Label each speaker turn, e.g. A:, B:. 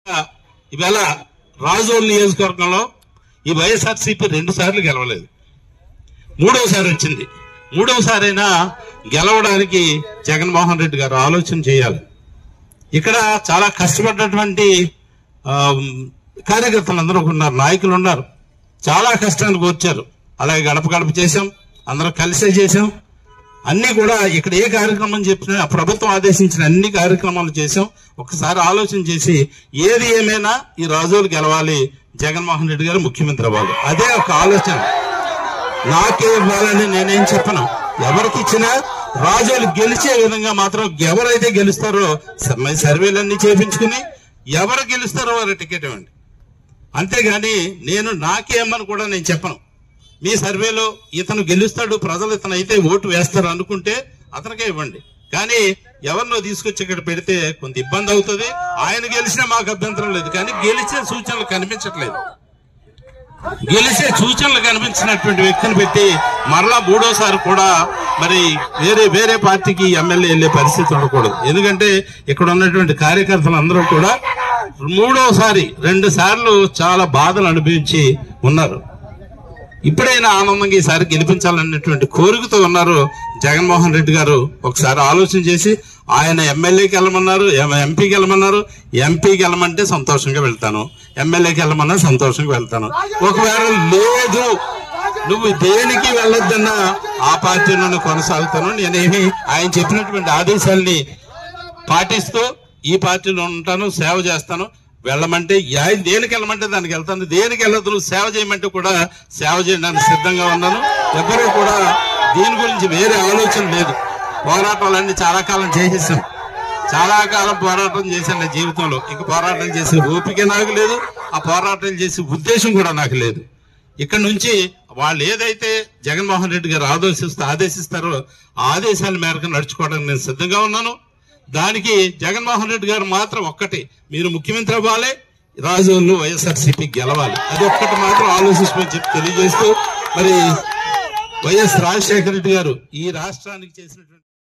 A: ఇవాళ రాజోల్ నియోజకవర్గంలో ఈ వైఎస్ఆర్సీపీ 2 సార్లు గెలవలేదు, 3వ సారి వచ్చింది. 3వ సారైనా గెలవడానికి జగన్మోహన్ రెడ్డి గారు ఆలోచన చేయాలి. ఇక్కడ చాలా కష్టపడ్డటువంటి కార్యకర్తలు అందరూ ఉన్నారు, నాయకులు ఉన్నారు, చాలా కష్టానికి వచ్చారు. అలాగే గడప గడప చేశాం, అందరం కలిసే చేశాం. అన్ని కూడా ఇక్కడ ఏ కార్యక్రమం చెప్పినా ప్రభుత్వం ఆదేశించిన అన్ని కార్యక్రమాలు చేశాం. ఒకసారి ఆలోచన చేసి ఏది ఏమైనా ఈ రాజోలు గెలవాలి, జగన్మోహన్ రెడ్డి గారు ముఖ్యమంత్రి అవ్వాలి, అదే ఒక ఆలోచన. నాకే ఇవ్వాలని నేనేం చెప్పను, ఎవరికి ఇచ్చినా రాజోలు గెలిచే విధంగా మాత్రం ఎవరైతే గెలుస్తారో సర్వేలన్నీ చేయించుకుని ఎవరు గెలుస్తారో వారి టికెట్ ఇవ్వండి. అంతేగాని నేను నాకేమని కూడా నేను చెప్పను. మీ సర్వేలో ఇతను గెలుస్తాడు, ప్రజలు ఇతను అయితే ఓటు వేస్తారు అనుకుంటే అతనికే ఇవ్వండి. కానీ ఎవరినో తీసుకొచ్చి ఇక్కడ పెడితే కొంత ఇబ్బంది అవుతుంది. ఆయన గెలిచినా మాకు అభ్యంతరం లేదు, కానీ గెలిచే సూచనలు కనిపించట్లేదు. గెలిచే సూచనలు కనిపించినటువంటి వ్యక్తిని పెట్టి మరలా 3వసారి కూడా మరి వేరే పార్టీకి ఎమ్మెల్యే వెళ్లే పరిస్థితి ఉండకూడదు. ఎందుకంటే ఇక్కడ ఉన్నటువంటి కార్యకర్తలు అందరూ కూడా 3వసారి 2 సార్లు చాలా బాధలు అనుభవించి ఉన్నారు. ఇప్పుడైనా ఆనందంగా ఈసారి గెలిపించాలన్నటువంటి కోరికతో ఉన్నారు. జగన్మోహన్ రెడ్డి గారు ఒకసారి ఆలోచన చేసి ఆయన ఎమ్మెల్యేకి వెళ్ళమన్నారు, ఎంపీకి వెళ్ళమన్నారు. ఎంపీకి వెళ్ళమంటే సంతోషంగా వెళ్తాను, ఎమ్మెల్యేకి వెళ్ళమన్నా సంతోషంగా వెళ్తాను. ఒకవేళ లేదు నువ్వు దేనికి వెళ్ళొద్దన్నా ఆ పార్టీలోనే కొనసాగుతాను. నేనేమి ఆయన చెప్పినటువంటి ఆదేశాలని పాటిస్తూ ఈ పార్టీలో ఉంటాను, సేవ చేస్తాను. వెళ్ళమంటే దేనికి వెళ్ళమంటే దానికి వెళ్తాను, దేనికి వెళ్ళదు నువ్వు సేవ చేయమంటే కూడా సేవ చేయడానికి సిద్ధంగా ఉన్నాను. ఎవరూ కూడా దీని గురించి వేరే ఆలోచన లేదు. పోరాటాలన్నీ చాలా కాలం చేసేసాం, చాలా కాలం పోరాటం చేశాను నా జీవితంలో. ఇక పోరాటం చేసే ఓపిక నాకు లేదు, ఆ పోరాటం చేసే ఉద్దేశం కూడా నాకు లేదు. ఇక్కడ నుంచి వాళ్ళు ఏదైతే జగన్మోహన్ రెడ్డి గారు ఆదేశిస్తారో ఆ ఆదేశాల మేరకు నడుచుకోవడానికి నేను సిద్ధంగా ఉన్నాను. దానికి జగన్మోహన్ రెడ్డి గారు మాత్రం ఒక్కటి, మీరు ముఖ్యమంత్రి అవ్వాలి, రాజోలు వైఎస్ఆర్సీపీ గెలవాలి, అది ఒక్కటి మాత్రం ఆలోచించమని చెప్పి తెలియజేస్తూ మరి వైఎస్ రాజశేఖర రెడ్డి గారు ఈ రాష్ట్రానికి చేసినటువంటి